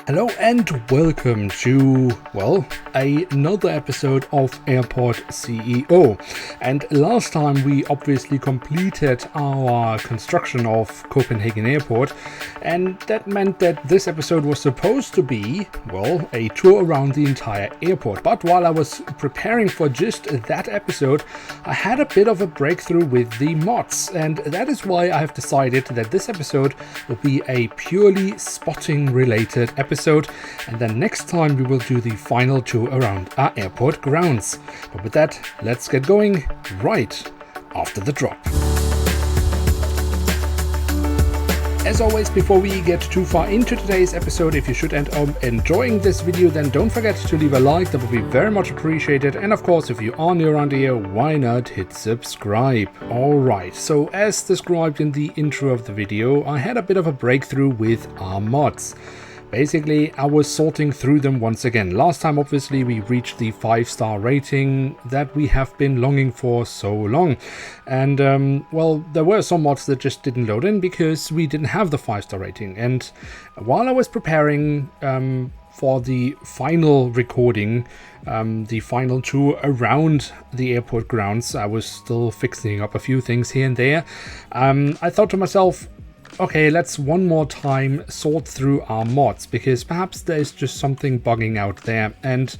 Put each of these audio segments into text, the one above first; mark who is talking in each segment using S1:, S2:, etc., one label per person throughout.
S1: Hello and welcome to, well, another episode of Airport CEO. And last time we obviously completed our construction of Copenhagen Airport, and that meant that this episode was supposed to be, well, a tour around the entire airport. But while I was preparing for just that episode, I had a bit of a breakthrough with the mods, and that is why I have decided that this episode will be a purely spotting related episode. And then next time we will do the final tour around our airport grounds. But with that, let's get going right after the drop. As always, before we get too far into today's episode, if you should end up enjoying this video, then don't forget to leave a like. That would be very much appreciated. And of course, if you are new around here, why not hit subscribe? Alright, so as described in the intro of the video, I had a bit of a breakthrough with our mods. Basically, I was sorting through them once again. Last time, obviously, we reached the 5-star rating that we have been longing for so long. And, well, there were some mods that just didn't load in because we didn't have the 5-star rating. And while I was preparing for the final recording, the final tour around the airport grounds, I was still fixing up a few things here and there. I thought to myself, okay, let's one more time sort through our mods, because perhaps there's just something bugging out there. And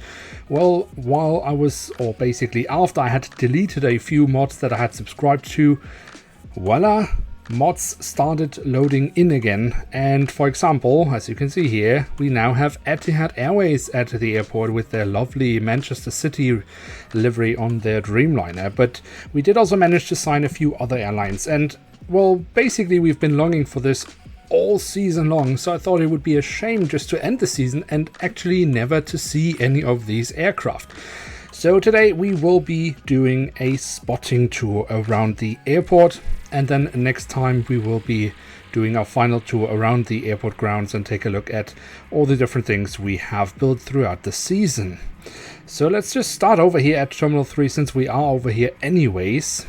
S1: well, while I was, or basically after I had deleted a few mods that I had subscribed to, voila, mods started loading in again. And for example, as you can see here, we now have Etihad Airways at the airport with their lovely Manchester City livery on their Dreamliner. But we did also manage to sign a few other airlines, and well, basically we've been longing for this all season long, so I thought it would be a shame just to end the season and actually never to see any of these aircraft. So today we will be doing a spotting tour around the airport, and then next time we will be doing our final tour around the airport grounds and take a look at all the different things we have built throughout the season. So let's just start over here at Terminal 3, since we are over here anyways.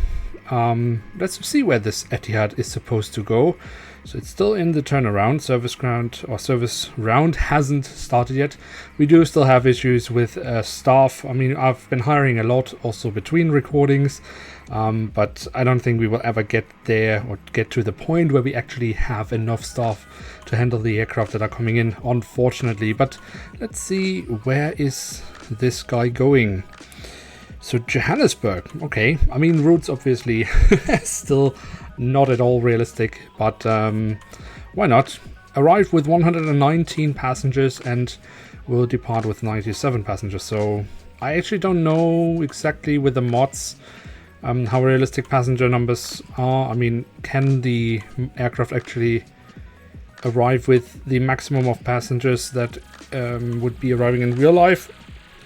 S1: Let's see where this Etihad is supposed to go. So it's still in the turnaround. Service round hasn't started yet. We do still have issues with staff. I mean, I've been hiring a lot also between recordings, but I don't think we will ever get there or get to the point where we actually have enough staff to handle the aircraft that are coming in, unfortunately. But let's see, where is this guy going? So Johannesburg, okay. I mean, routes obviously still not at all realistic, but why not? Arrived with 119 passengers and will depart with 97 passengers. So I actually don't know exactly with the mods how realistic passenger numbers are. I mean, can the aircraft actually arrive with the maximum of passengers that would be arriving in real life?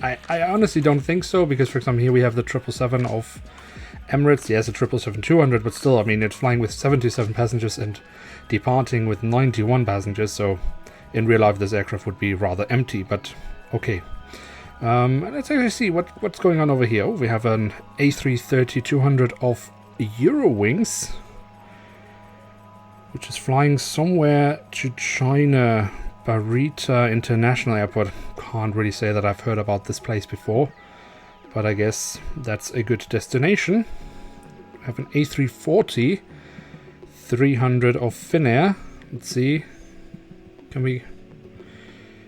S1: I honestly don't think so, because for example here we have the 777 of Emirates. Yes, a 777-200, but still, I mean, it's flying with 77 passengers and departing with 91 passengers, so in real life this aircraft would be rather empty, but okay. Let's actually see what's going on over here. We have an A330-200 of Eurowings, which is flying somewhere to China. Barita International Airport. Can't really say that I've heard about this place before, but I guess that's a good destination. I have an A340 300 of Finnair. Let's see. Can we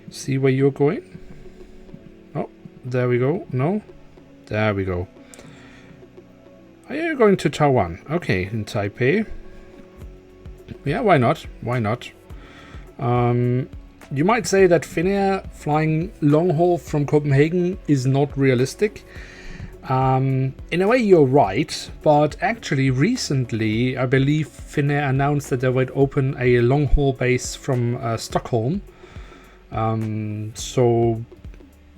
S1: see where you're going? Oh, there we go. No? There we go. Are you going to Taiwan? Okay, in Taipei. Yeah, why not? Why not? You might say that Finnair flying long haul from Copenhagen is not realistic. In a way you're right, but actually recently I believe Finnair announced that they would open a long haul base from Stockholm. So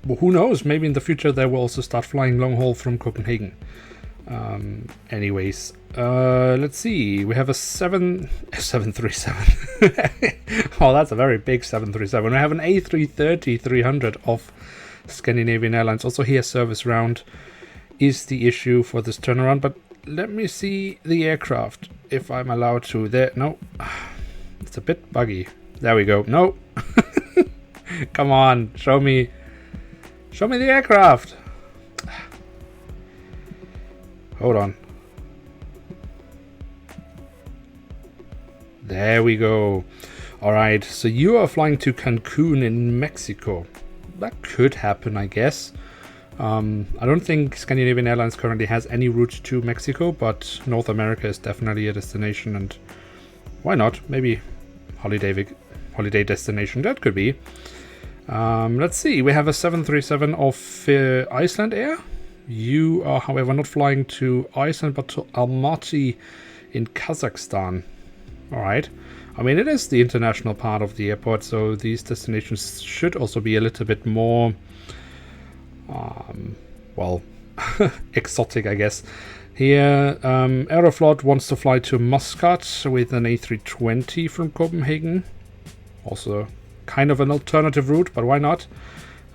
S1: who knows, maybe in the future they will also start flying long haul from Copenhagen. Anyways, let's see. We have a 737. Oh, that's a very big 737. We have an A330-300 of Scandinavian Airlines. Also here, service round is the issue for this turnaround. But let me see the aircraft, if I'm allowed to. There, no, it's a bit buggy. There we go. No. Come on, show me the aircraft. Hold on. There we go. All right, so you are flying to Cancun in Mexico. That could happen, I guess. I don't think Scandinavian Airlines currently has any route to Mexico, but North America is definitely a destination, and why not? Maybe holiday destination, that could be. Let's see, we have a 737 of Iceland Air. You are, however, not flying to Iceland, but to Almaty in Kazakhstan. All right. I mean, it is the international part of the airport, so these destinations should also be a little bit more, well, exotic, I guess. Here, Aeroflot wants to fly to Muscat with an A320 from Copenhagen. Also kind of an alternative route, but why not?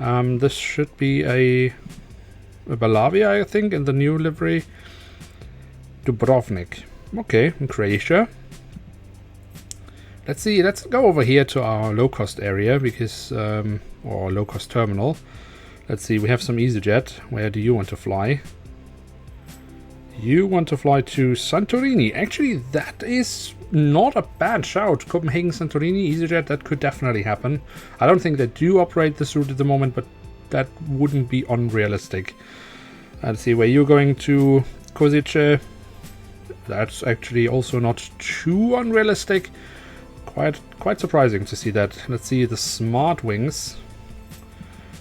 S1: This should be a Belavia, I think, in the new livery. Dubrovnik. Okay, in Croatia. Let's see, let's go over here to our low-cost area, because, or low-cost terminal. Let's see, we have some EasyJet. Where do you want to fly? You want to fly to Santorini. Actually, that is not a bad shout. Copenhagen, Santorini, EasyJet, that could definitely happen. I don't think they do operate this route at the moment, but that wouldn't be unrealistic. Let's see, where you're going to Košice. That's actually also not too unrealistic. Quite surprising to see that. Let's see the Smart Wings.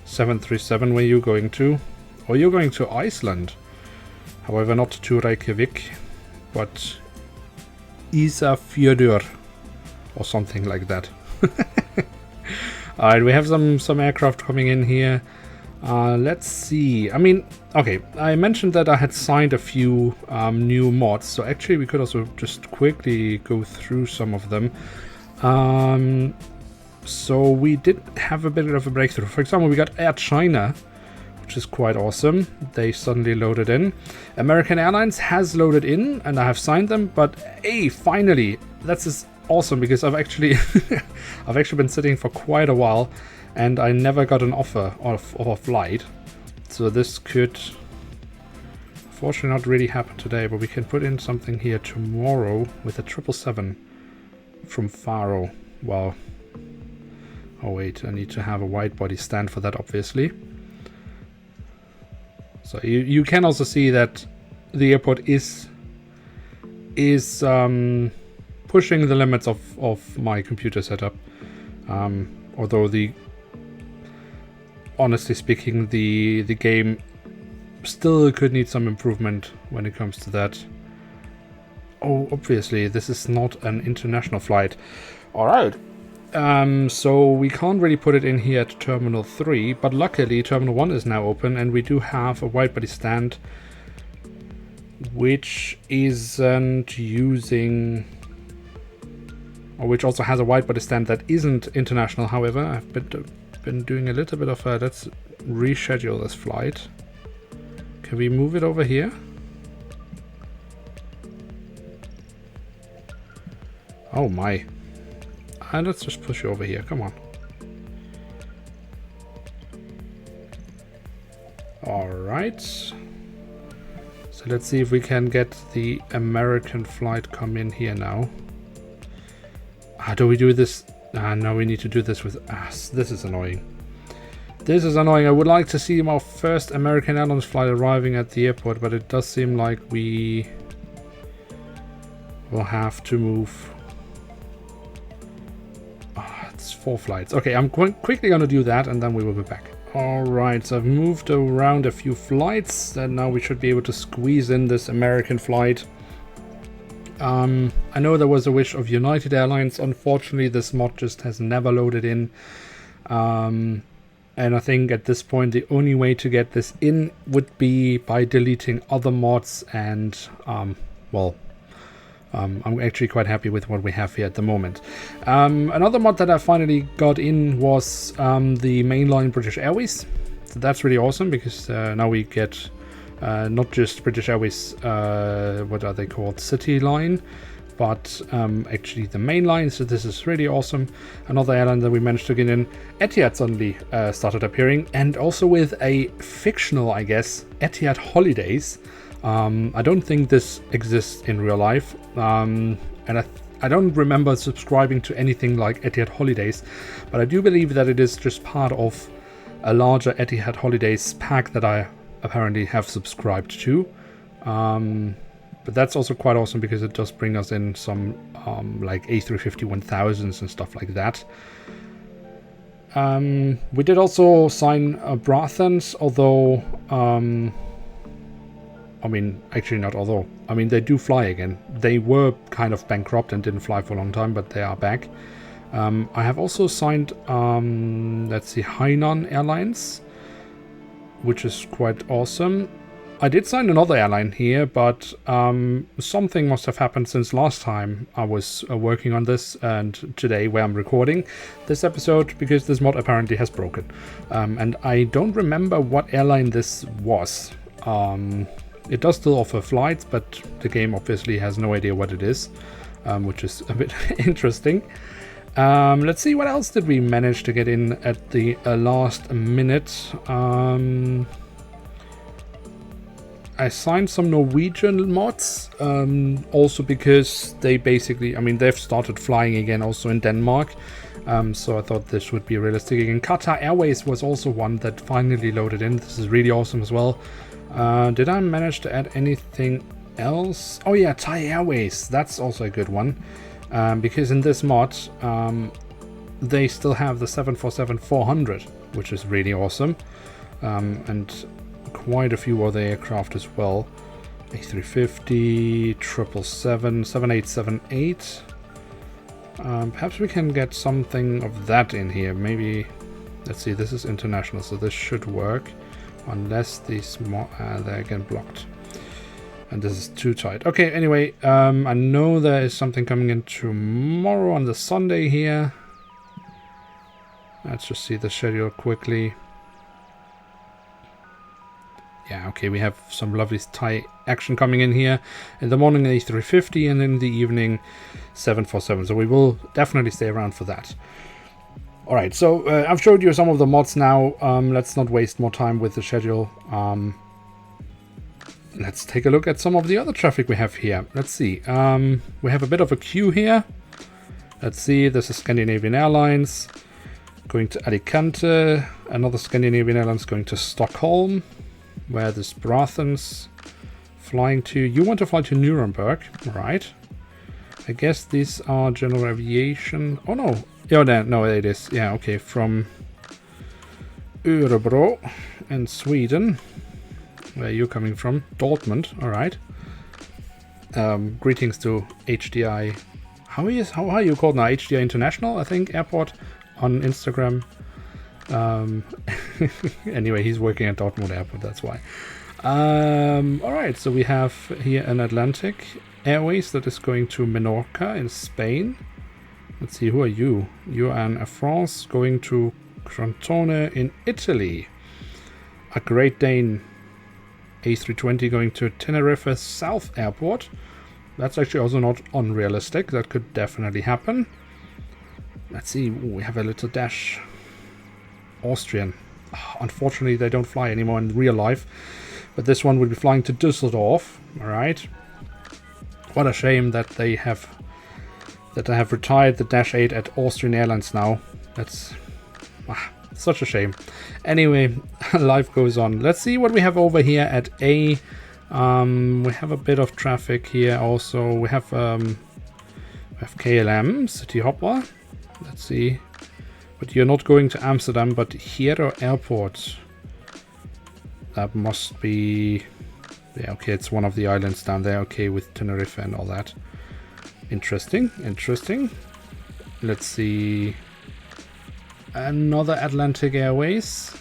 S1: 737, where you going to? Or you're going to Iceland. However, not to Reykjavik, but Ísafjörður or something like that. Alright, we have some aircraft coming in here. Let's see. I mean, okay, I mentioned that I had signed a few new mods, so actually we could also just quickly go through some of them. So we did have a bit of a breakthrough. For example, we got Air China, which is quite awesome. They suddenly loaded in. American Airlines has loaded in, and I have signed them, but hey, finally, that's just awesome, because I've actually I've actually been sitting for quite a while, and I never got an offer of a flight. So this could fortunately not really happen today, but we can put in something here tomorrow with a 777 from Faro. Wow. Oh wait, I need to have a wide body stand for that, obviously. So you can also see that the airport is pushing the limits of my computer setup. Although honestly speaking, the game still could need some improvement when it comes to that. Oh, obviously, this is not an international flight. Alright. So we can't really put it in here at Terminal 3, but luckily Terminal 1 is now open, and we do have a wide-body stand which isn't using... or which also has a wide-body stand that isn't international. However, I've been doing a little bit of a... let's reschedule this flight. Can we move it over here? Oh my. And let's just push you over here, come on. Alright. So let's see if we can get the American flight come in here now. Do we do this? No, we need to do this with us. This is annoying. This is annoying. I would like to see our first American Airlines flight arriving at the airport, but it does seem like we will have to move. It's 4 flights. Okay, I'm quickly going to do that, and then we will be back. Alright, so I've moved around a few flights, and now we should be able to squeeze in this American flight. I know there was a wish of United Airlines. Unfortunately, this mod just has never loaded in. And I think at this point, the only way to get this in would be by deleting other mods, and, well... I'm actually quite happy with what we have here at the moment. Another mod that I finally got in was the mainline British Airways. So that's really awesome, because now we get not just British Airways, what are they called, City Line, but actually the main line. So this is really awesome. Another airline that we managed to get in. Etihad suddenly started appearing, and also with a fictional, I guess, Etihad Holidays. I don't think this exists in real life, and I don't remember subscribing to anything like Etihad Holidays, but I do believe that it is just part of a larger Etihad Holidays pack that I apparently have subscribed to. But that's also quite awesome because it does bring us in some like A350-1000s and stuff like that. We did also sign Brathens, although I mean, actually not although. I mean, they do fly again. They were kind of bankrupt and didn't fly for a long time, but they are back. I have also signed, let's see, Hainan Airlines, which is quite awesome. I did sign another airline here, but something must have happened since last time I was working on this and today where I'm recording this episode, because this mod apparently has broken. And I don't remember what airline this was. It does still offer flights, but the game obviously has no idea what it is, which is a bit interesting. Let's see, what else did we manage to get in at the last minute? I signed some Norwegian mods, also because they basically, I mean, they've started flying again also in Denmark. So I thought this would be realistic again. Qatar Airways was also one that finally loaded in. This is really awesome as well. Did I manage to add anything else? Oh yeah, Thai Airways. That's also a good one. Because in this mod, they still have the 747-400, which is really awesome. And quite a few other aircraft as well. A350, 777, 7878. Perhaps we can get something of that in here. Maybe, let's see, this is international, so this should work. Unless these they're again blocked. And this is too tight. Okay, anyway, I know there is something coming in tomorrow on the Sunday here. Let's just see the schedule quickly. Yeah, okay, we have some lovely Thai action coming in here. In the morning, A350, and in the evening, 747. So we will definitely stay around for that. Alright, so I've showed you some of the mods now. Let's not waste more time with the schedule. Let's take a look at some of the other traffic we have here. Let's see. We have a bit of a queue here. Let's see, this is Scandinavian Airlines going to Alicante. Another Scandinavian Airlines going to Stockholm, where this Brathens flying to. You want to fly to Nuremberg, right? I guess these are general aviation. Oh no. Oh, no, it is. Yeah, okay, from Örebro in Sweden. Where are you coming from? Dortmund, alright. Greetings to HDI. How are you called now? HDI International, I think, airport on Instagram. Anyway, he's working at Dortmund Airport, that's why. Alright, so we have here an Atlantic Airways that is going to Menorca in Spain. Let's see, who are you? You are an Air France going to Crotone in Italy. A Great Dane A320 going to Tenerife South Airport. That's actually also not unrealistic. That could definitely happen. Let's see. Ooh, we have a little dash. Austrian. Unfortunately, they don't fly anymore in real life. But this one will be flying to Düsseldorf. Alright. What a shame that they have retired the Dash 8 at Austrian Airlines now. That's such a shame. Anyway, life goes on. Let's see what we have over here at A. We have a bit of traffic here also. We have KLM, City Hopper. Let's see. But you're not going to Amsterdam, but Hierro Airport. That must be... Yeah, okay, it's one of the islands down there. Okay, with Tenerife and all that. Interesting, interesting. Let's see. Another Atlantic Airways.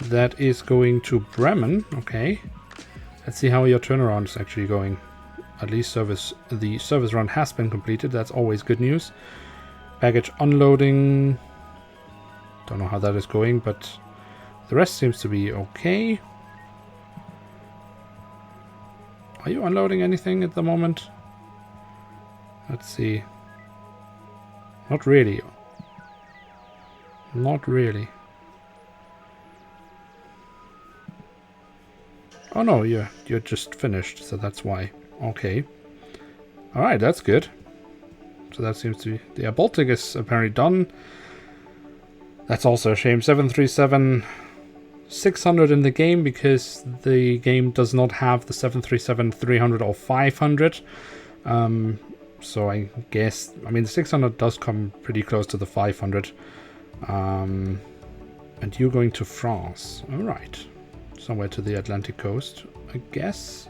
S1: That is going to Bremen. Okay. Let's see how your turnaround is actually going. At least the service run has been completed. That's always good news. Baggage unloading. Don't know how that is going, but the rest seems to be okay. Are you unloading anything at the moment? Let's see. Not really. Not really. Oh no, you're just finished, so that's why. Okay. Alright, that's good. So that seems to be... The Baltic is apparently done. That's also a shame. 737... 600 in the game, because the game does not have the 737 300 or 500. So I guess, I mean, the 600 does come pretty close to the 500. And you're going to France. All right. Somewhere to the Atlantic coast, I guess.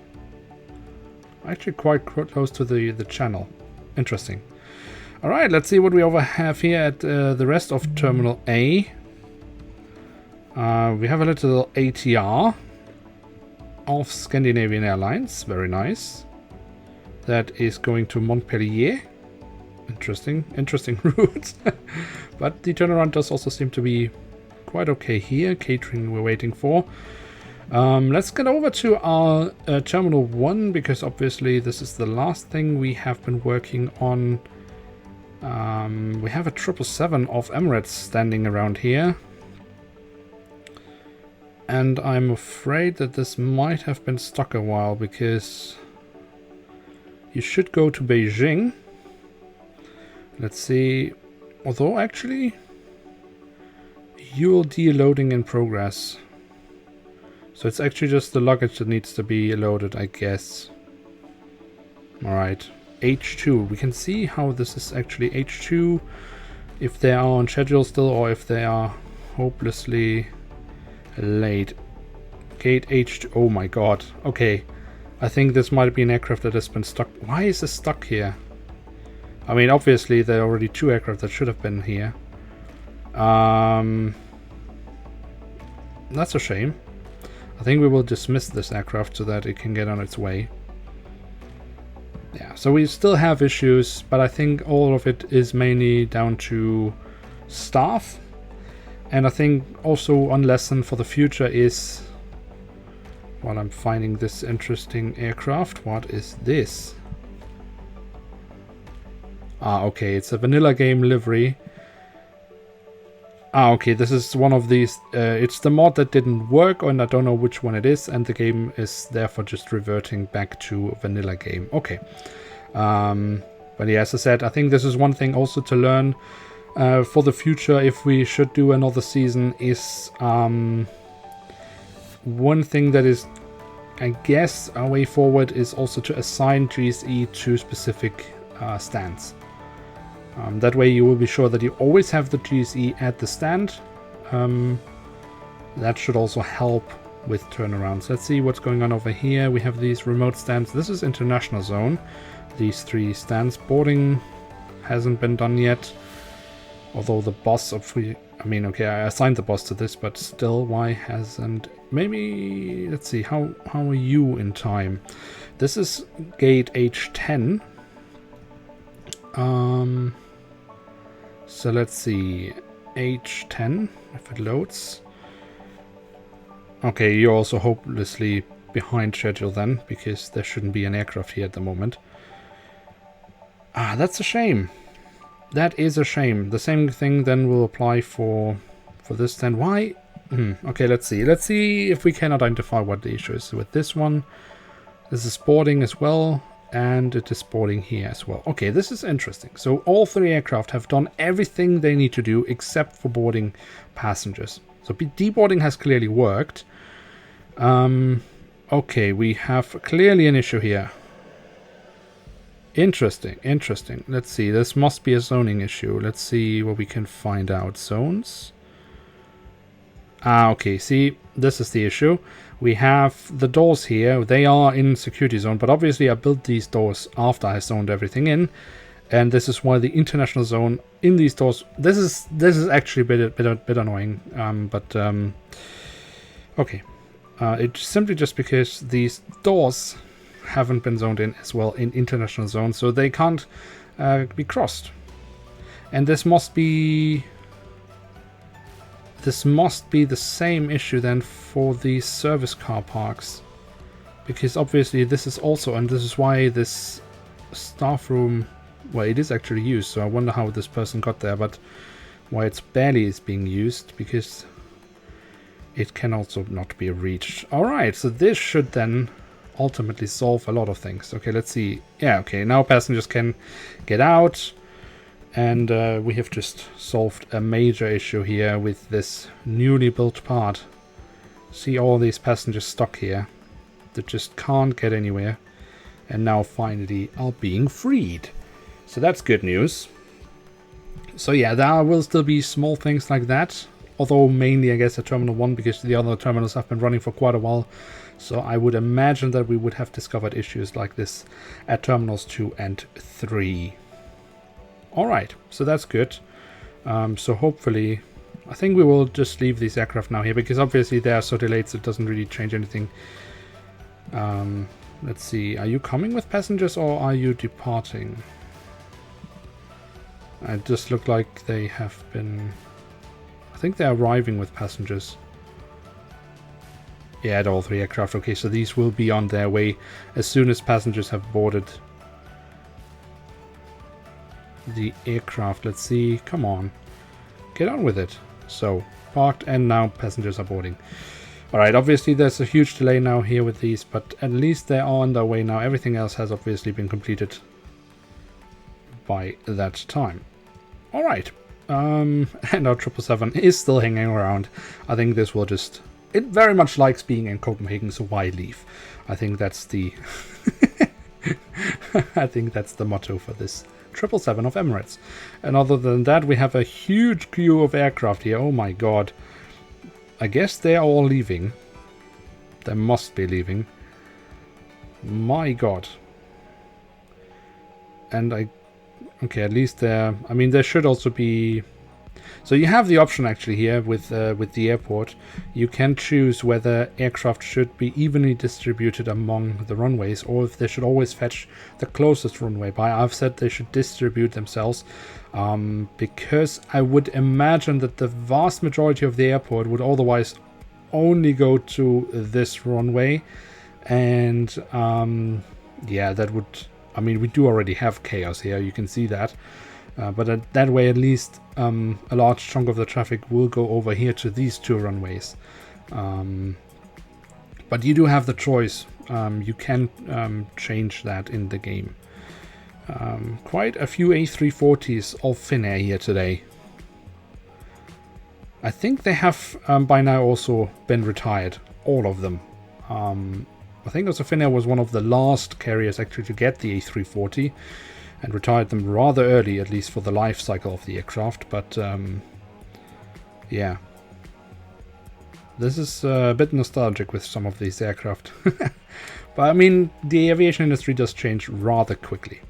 S1: Actually quite close to the channel. Interesting. All right, let's see what we have here at the rest of Terminal A. We have a little ATR of Scandinavian Airlines. Very nice. That is going to Montpellier. Interesting route. But the turnaround does also seem to be quite okay here. Catering we're waiting for. Let's get over to our Terminal 1, because obviously this is the last thing we have been working on. We have a 777 of Emirates standing around here. And I'm afraid that this might have been stuck a while, because you should go to Beijing. Let's see. Although actually, ULD loading in progress. So it's actually just the luggage that needs to be loaded, I guess. Alright. H2. We can see how this is actually H2. If they are on schedule still, or if they are hopelessly late. Gate H2. Oh my god. Okay. I think this might be an aircraft that has been stuck. Why is this stuck here? I mean, obviously there are already two aircraft that should have been here. That's a shame. I think we will dismiss this aircraft so that it can get on its way. Yeah, so we still have issues, but I think all of it is mainly down to staff. And I think also one lesson for the future is, while I'm finding this interesting aircraft, what is this? Ah, okay, it's a vanilla game livery. Ah, okay, this is one of these, it's the mod that didn't work, and I don't know which one it is, and the game is therefore just reverting back to vanilla game. Okay. But yeah, as I said, I think this is one thing also to learn for the future, if we should do another season, is one thing that is, I guess, our way forward is also to assign GSE to specific stands. That way you will be sure that you always have the GSE at the stand. That should also help with turnarounds. Let's see what's going on over here. We have these remote stands. This is international zone. These three stands. Boarding hasn't been done yet. Although the boss of I mean, okay, I assigned the boss to this, but still, why hasn't... Maybe, let's see, how are you in time? This is gate H10. So let's see, H10, if it loads. Okay, you're also hopelessly behind schedule then, because there shouldn't be an aircraft here at the moment. Ah, that's a shame. That is a shame. The same thing then will apply for this stand. Why? Okay, let's see. Let's see if we can identify what the issue is with this one. This is boarding as well, and it is boarding here as well. Okay, this is interesting. So all three aircraft have done everything they need to do except for boarding passengers. So deboarding has clearly worked. Okay, we have clearly an issue here. Interesting, interesting. Let's see, this must be a zoning issue. Let's see what we can find out. Zones. Ah, okay, see, this is the issue. We have the doors here. They are in security zone, but obviously I built these doors after I zoned everything in. And this is why the international zone in these doors... This is actually a bit annoying, okay. It's simply just because these doors haven't been zoned in as well in international zone, so they can't be crossed. And this must be the same issue then for these service car parks, because obviously this is also, and this is why this staff room Well, it is actually used, so I wonder how this person got there, but why it's barely is being used, because it can also not be reached. Alright, so this should then ultimately solve a lot of things. Okay, let's see. Yeah, okay, now passengers can get out, and we have just solved a major issue here with this newly built part. See all these passengers stuck here that just can't get anywhere, and now finally are being freed. So that's good news. So yeah, there will still be small things like that, although mainly I guess at Terminal 1, because the other terminals have been running for quite a while. So I would imagine that we would have discovered issues like this at Terminals 2 and 3. Alright, so that's good. So hopefully, I think we will just leave these aircraft now here, because obviously they are so delayed, so it doesn't really change anything. Let's see, are you coming with passengers or are you departing? It just looked like they have been... I think they're arriving with passengers. Yeah, at all 3 aircraft. Okay, so these will be on their way as soon as passengers have boarded the aircraft. Let's see. Come on. Get on with it. So, parked, and now passengers are boarding. Alright, obviously there's a huge delay now here with these, but at least they are on their way now. Everything else has obviously been completed by that time. Alright, and our 777 is still hanging around. I think this will just... It very much likes being in Copenhagen, so why leave? I think that's the... I think that's the motto for this 777 of Emirates. And other than that, we have a huge queue of aircraft here. Oh my god. I guess they are all leaving. They must be leaving. My god. And okay, at least there... I mean, there should also be... So you have the option actually here with the airport. You can choose whether aircraft should be evenly distributed among the runways, or if they should always fetch the closest runway by. I've said they should distribute themselves, because I would imagine that the vast majority of the airport would otherwise only go to this runway, and yeah, that would... I mean, we do already have chaos here, you can see that. But that way, at least a large chunk of the traffic will go over here to these 2 runways. But you do have the choice. You can change that in the game. Quite a few A340s of Finnair here today. I think they have by now also been retired. All of them. I think also Finnair was one of the last carriers actually to get the A340. And retired them rather early, at least for the life cycle of the aircraft. But yeah, this is a bit nostalgic with some of these aircraft. But I mean, the aviation industry does change rather quickly.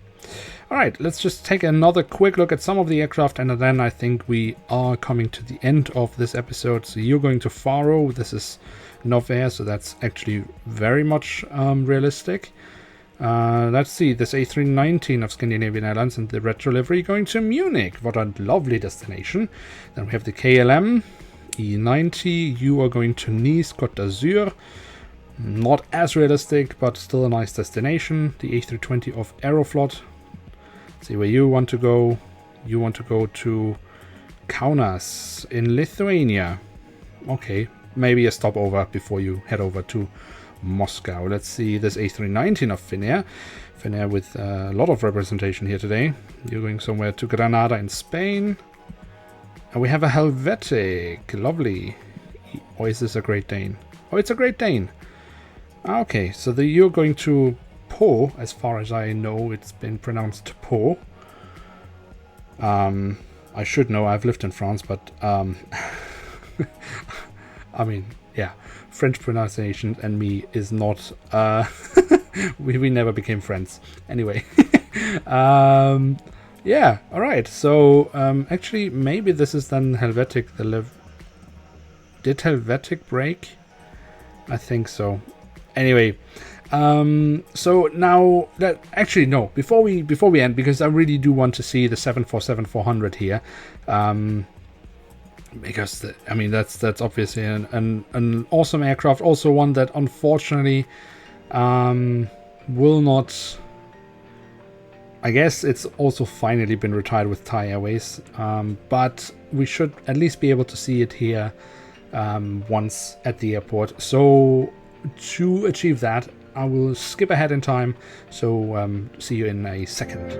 S1: Alright, let's just take another quick look at some of the aircraft, and then I think we are coming to the end of this episode. So you're going to Faro. This is Novair, so that's actually very much realistic. Let's see, this A319 of Scandinavian Airlines and the retro livery going to Munich. What a lovely destination. Then we have the KLM E90. You are going to Nice, Côte d'Azur. Not as realistic, but still a nice destination. The A320 of Aeroflot. Let's see where you want to go. You want to go to Kaunas in Lithuania. Okay, maybe a stopover before you head over to Moscow. Let's see this A319 of Finnair. Finnair with a lot of representation here today. You're going somewhere to Granada in Spain. And we have a Helvetic. Lovely. Or is this a Great Dane? Oh, it's a Great Dane. Okay, so you're going to Po. As far as I know, it's been pronounced Po. I should know. I've lived in France, but I mean, yeah. French pronunciation and me is not... we never became friends. Anyway. Yeah, alright. So, actually, maybe this is then Helvetic. Did Helvetic break? I think so. Anyway. So now... Actually, no. Before we end, because I really do want to see the 747-400 here. Because I mean that's obviously an awesome aircraft, also one that unfortunately will not I guess it's also finally been retired with Thai Airways, but we should at least be able to see it here once at the airport. So to achieve that, I will skip ahead in time, so see you in a second.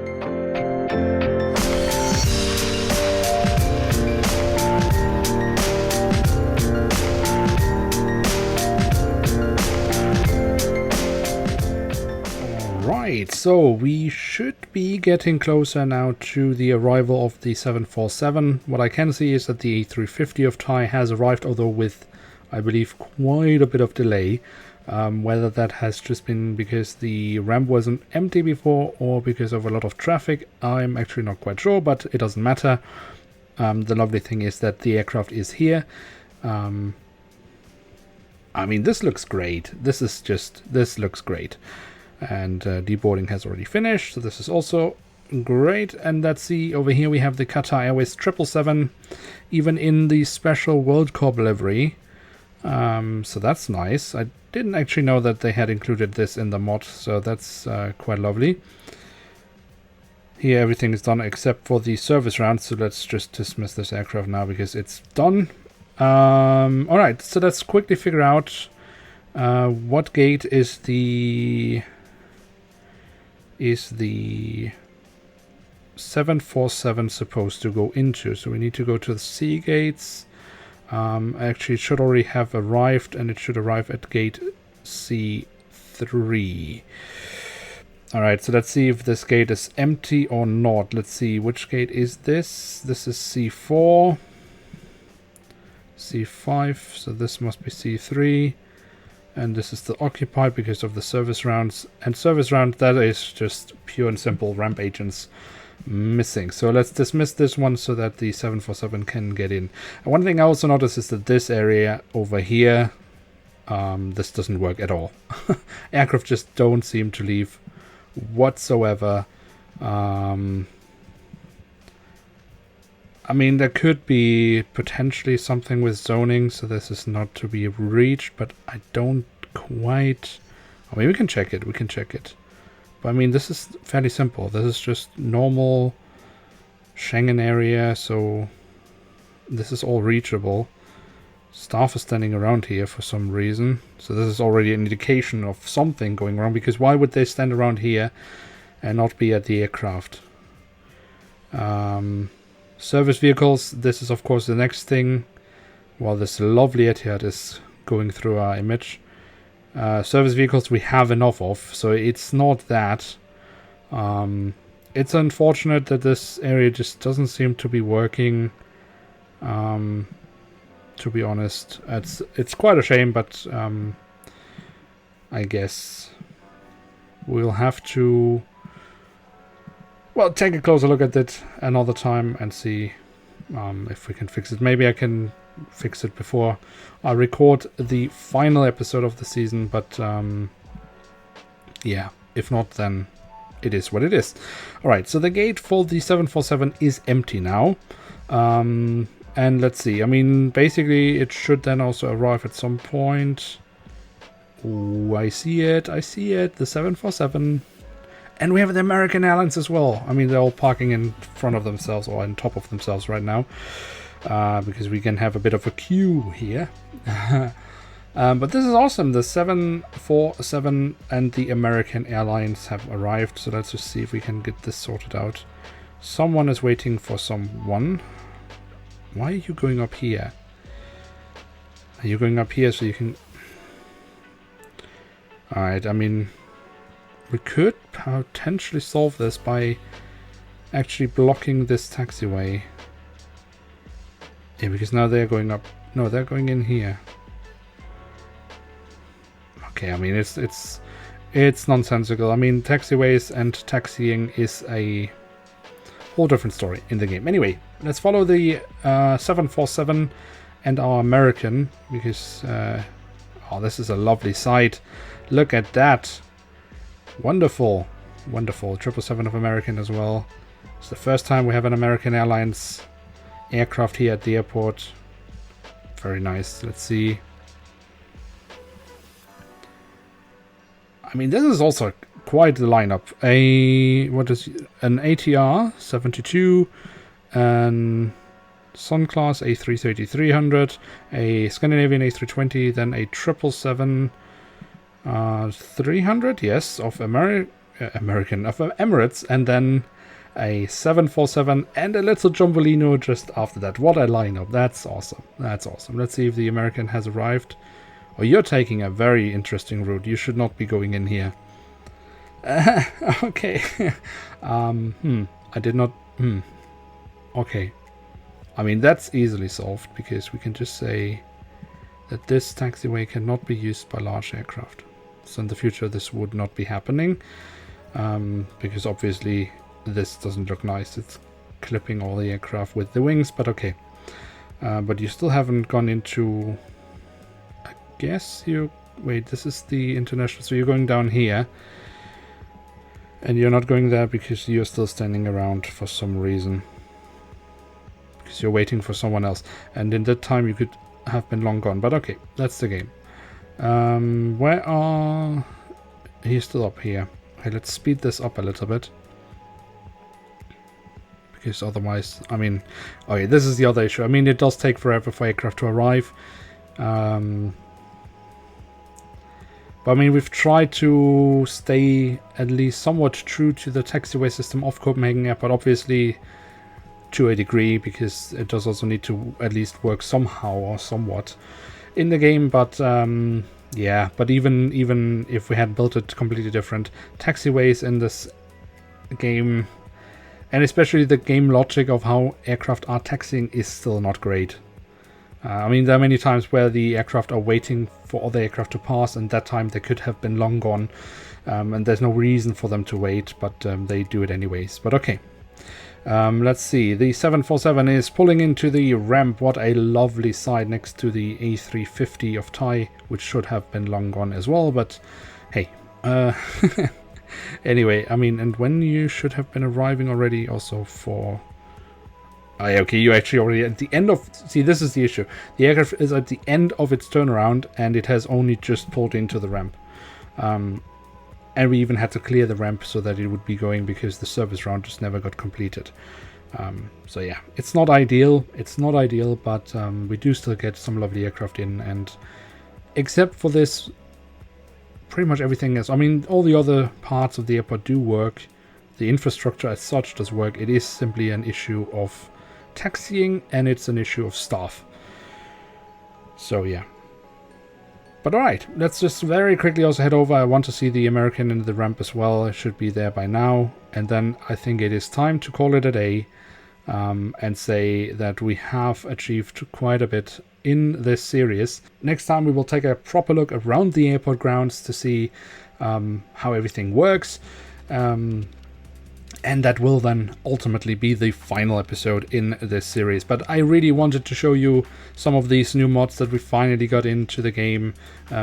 S1: Right, so we should be getting closer now to the arrival of the 747. What I can see is that the A350 of Thai has arrived, although with, I believe, quite a bit of delay. Whether that has just been because the ramp wasn't empty before or because of a lot of traffic, I'm actually not quite sure, but it doesn't matter. The lovely thing is that the aircraft is here. I mean, this looks great. This looks great. And deboarding has already finished, so this is also great. And let's see, over here we have the Qatar Airways 777, even in the special World Corp livery. So that's nice. I didn't actually know that they had included this in the mod, so that's quite lovely. Here everything is done except for the service round, so let's just dismiss this aircraft now because it's done. Alright, so let's quickly figure out what gate is the 747 supposed to go into. So we need to go to the C gates. Actually, it should already have arrived, and it should arrive at gate C3. Alright, so let's see if this gate is empty or not. Let's see, which gate is this? This is C4. C5, so this must be C3. And this is still occupied because of the service rounds. And service round, that is just pure and simple ramp agents missing. So let's dismiss this one so that the 747 can get in. And one thing I also noticed is that this area over here, this doesn't work at all. Aircraft just don't seem to leave whatsoever. I mean, there could be potentially something with zoning, so this is not to be reached, but I don't quite... I mean, we can check it, But I mean, this is fairly simple. This is just normal Schengen area, so this is all reachable. Staff is standing around here for some reason, so this is already an indication of something going wrong, because why would they stand around here and not be at the aircraft? Service vehicles, this is of course the next thing. While this lovely Etihad is going through our image. Service vehicles we have enough of, so it's not that. It's unfortunate that this area just doesn't seem to be working. To be honest, it's quite a shame, but I guess we'll have to... Well, take a closer look at it another time and see if we can fix it. Maybe I can fix it before I record the final episode of the season, but yeah, if not, then it is what it is. Alright, so the gate for the 747 is empty now. And let's see, I mean, basically it should then also arrive at some point. Oh, I see it, the 747. And we have the American Airlines as well. I mean, they're all parking in front of themselves or on top of themselves right now. Because we can have a bit of a queue here. But this is awesome. The 747 and the American Airlines have arrived. So let's just see if we can get this sorted out. Someone is waiting for someone. Why are you going up here? Are you going up here so you can... Alright, I mean... We could potentially solve this by actually blocking this taxiway. Yeah, because now they're going up. No, they're going in here. Okay, I mean, it's nonsensical. I mean, taxiways and taxiing is a whole different story in the game. Anyway, let's follow the 747 and our American, because oh, this is a lovely sight. Look at that. Wonderful, wonderful. 777 of American as well. It's the first time we have an American Airlines aircraft here at the airport. Very nice. Let's see. I mean, this is also quite the lineup. An ATR 72, an Sun Class A330-300, a Scandinavian A320, then a 777-300, yes, of Emirates, and then a 747 and a little Jumbolino just after that. What a lineup. That's awesome. That's awesome. Let's see if the American has arrived. Oh, you're taking a very interesting route. You should not be going in here. Okay. I did not... Okay. I mean, that's easily solved because we can just say that this taxiway cannot be used by large aircraft. So in the future, this would not be happening because obviously this doesn't look nice. It's clipping all the aircraft with the wings, but okay. But you still haven't gone into... I guess you... Wait, this is the international... So you're going down here. And you're not going there because you're still standing around for some reason. Because you're waiting for someone else. And in that time you could have been long gone. But okay, that's the game. Where are... He's still up here. Okay, let's speed this up a little bit. Because otherwise, I mean... Okay, this is the other issue. I mean, it does take forever for aircraft to arrive. But I mean, we've tried to stay at least somewhat true to the taxiway system of Copenhagen Airport, obviously to a degree, because it does also need to at least work somehow or somewhat in the game. But yeah, but even if we had built it completely different, taxiways in this game, and especially the game logic of how aircraft are taxiing, is still not great. I mean, there are many times where the aircraft are waiting for other aircraft to pass, and that time they could have been long gone, and there's no reason for them to wait, but they do it anyways. But okay, let's see. The 747 is pulling into the ramp. What a lovely sight next to the A350 of Thai, which should have been long gone as well, but hey. Anyway, I mean, and when you should have been arriving already also for... Okay, you actually already at the end of... See, this is the issue. The aircraft is at the end of its turnaround, and it has only just pulled into the ramp. And we even had to clear the ramp so that it would be going, because the service round just never got completed. So yeah, it's not ideal. It's not ideal, but we do still get some lovely aircraft in, and except for this, pretty much everything else. I mean, all the other parts of the airport do work. The infrastructure as such does work. It is simply an issue of taxiing, and it's an issue of staff. So yeah. But alright, let's just very quickly also head over. I want to see the American in the ramp as well. It should be there by now. And then I think it is time to call it a day and say that we have achieved quite a bit in this series. Next time we will take a proper look around the airport grounds to see how everything works. And that will then ultimately be the final episode in this series. But I really wanted to show you some of these new mods that we finally got into the game,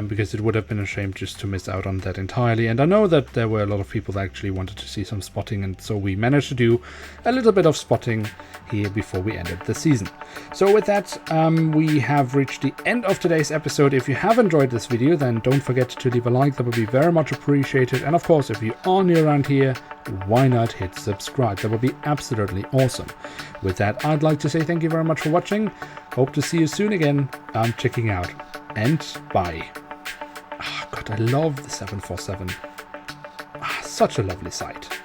S1: because it would have been a shame just to miss out on that entirely. And I know that there were a lot of people that actually wanted to see some spotting, and so we managed to do a little bit of spotting here before we ended the season. So with that, we have reached the end of today's episode. If you have enjoyed this video, then don't forget to leave a like. That would be very much appreciated. And of course, if you are new around here, why not hit subscribe? That would be absolutely awesome. With that, I'd like to say thank you very much for watching. Hope to see you soon again. I'm checking out, and bye. God, I love the 747. Such a lovely sight.